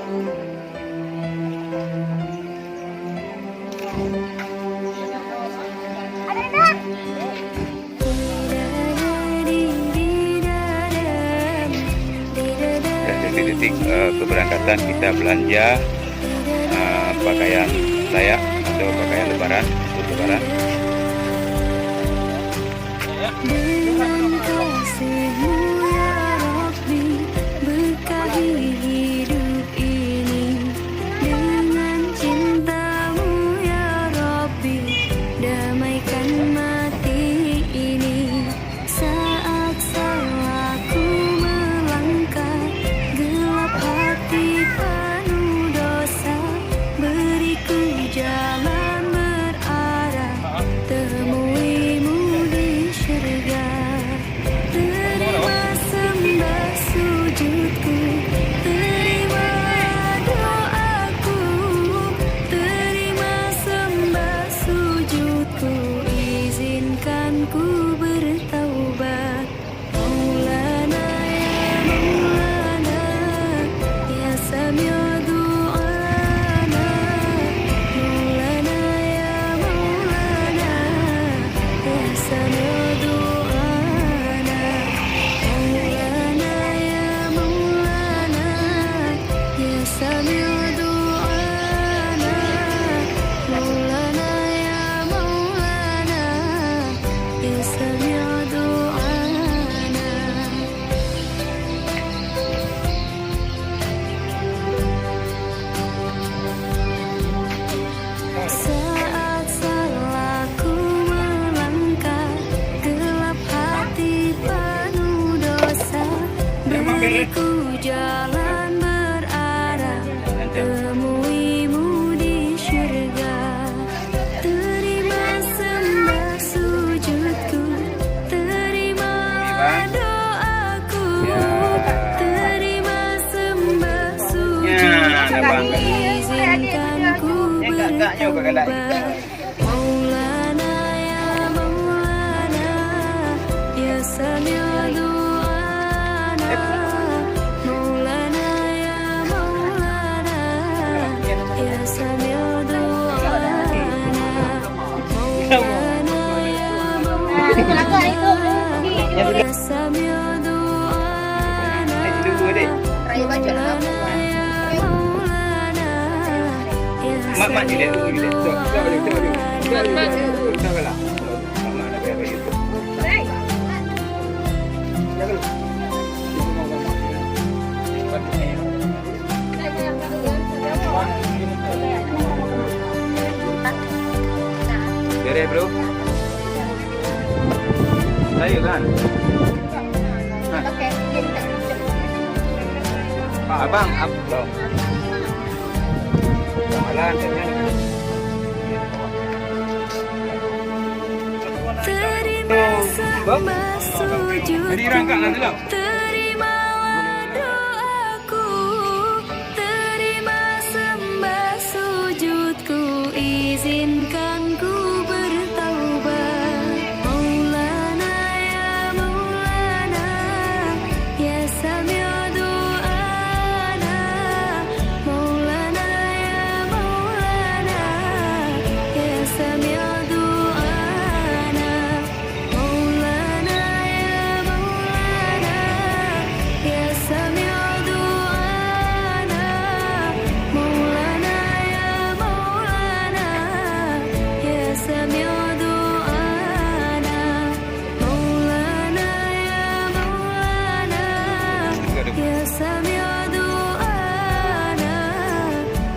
Detik-detik keberangkatan kita belanja pakaian layak atau pakaian lebaran untuk lebaran. Ku jalan berarah temuimu di syurga. Terima sembah sujudku, terima doaku, terima sembah sujudku, izinkan ku bertobat. Maulana ya Maulana ya Sami'u Mak Juliet dulu Juliet. Jadi bro, saya kan. Abang, abang. Terima sembah sujudku, terimalah doaku, terima sembah sujudku, izinkan ku bertaubat. Maulana ya Maulana ya Sami'u du'ana, Maulana ya Maulana ya Sami'u du'ana, Maulana ya Maulana ya Sami'u du'ana, Maulana ya Maulana ya Sami'u du'ana, Maulana ya Maulana ya Sami'u du'ana,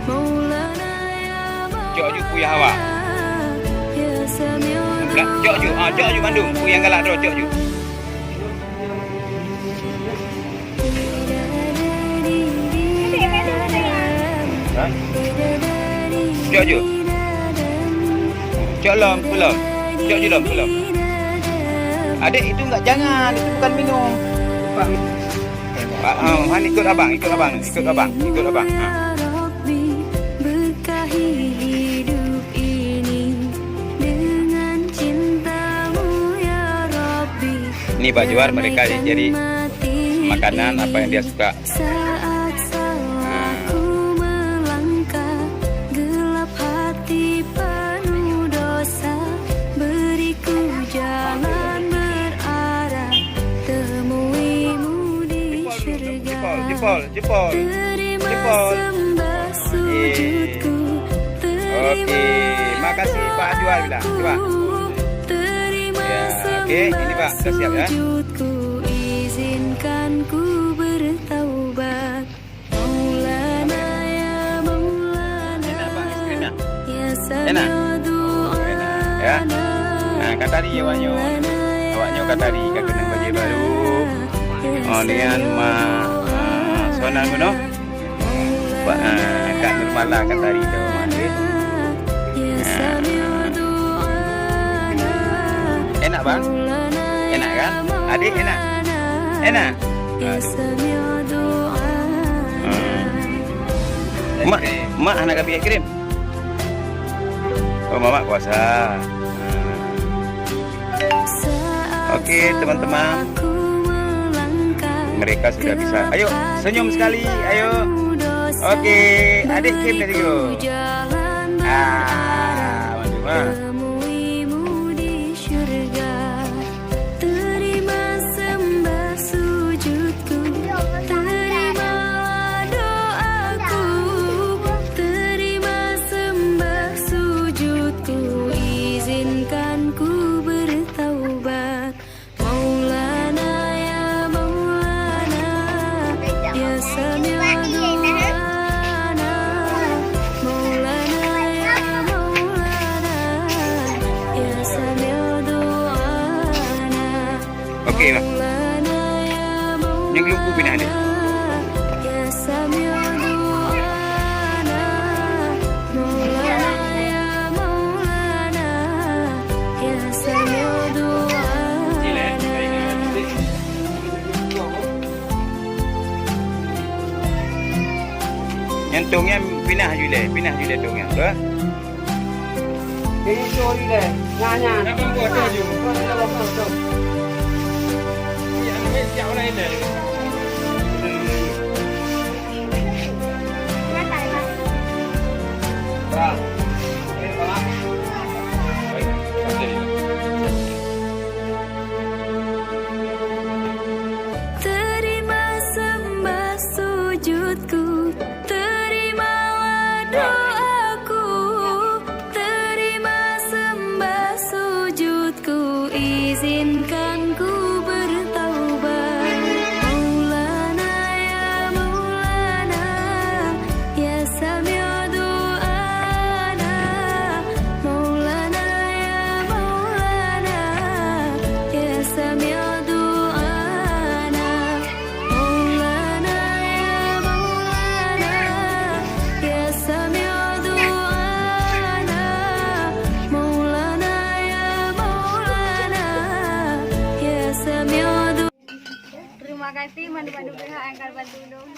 Maulana ya Cok ju puyah awak. ya Sami'u Cok ju, cok ju Bandung. Puyah galak terus cok ju. Cok ju. Cok lom, belum. Cok ju lom, belum. Adik itu enggak, jangan, itu bukan minum. Pak, ikut abang, ikut abang, ikut abang, ikut abang. Berkahi hidup ini dengan cintamu ya Rabbi. Ini Pak Juar, mereka jadi makanan apa yang dia suka. Saat salahku jempol. Terima Jempol. sembah sujudku. Oke, makasih Pak Jual bilang. Coba. Terima Ya, oke, ini Pak, sudah siap ya. sujudku. Izinkan ku bertaubat. Maulana ya Maulana. Enak Pak, es krimnya. Ya Enak? sami'u Ya. du'ana. Nah, katari awaknya. Awaknya katari kena baju baru. Oh, nian ma sonan kuno. Pak Kak Nurmala katari tu. Enak bang? Enak kan? Adik enak? Enak? Mak anak kami kirim. Oh, mama kuasa. Oke, teman-teman. Mereka sudah bisa. Ayo, senyum sekali. Ayo. Oke, adik kirim dari dulu. Mantap. Temuimu di syurga. Terima sembah sujudku. Terima doaku. Terima sembah sujudku. Izinkan ku bertaubat. Maulana ya Maulana. Ya sami'u du'ana. Maulana ya Maulana. Ya sami'u du'ana. Oke, Pak. Maulana ya Maulana. Yang belum ku pindah adik. Ya sami'u du'ana. Maulana ya Maulana. Ya sami'u du'ana. Yang tungnya pindah jule tungnya. Betul? Cái story này, nha. Nó không có cho dù. Không. Yang mấy cháu đây này. Vâng. Terima sembah sujudku. Terimalah doaku. Terima sembah sujudku. Izinkan ku bertaubat. Maulana ya Maulana. Ya sami'u du'ana. Maulana ya Maulana. Ya sami'u du'ana. Maulana ya Maulana. Ya sami'u du'ana. Maulana ya Maulana. Ya sami'u du'ana. Terima kasih mandu-mandu PH Angkar Bandung.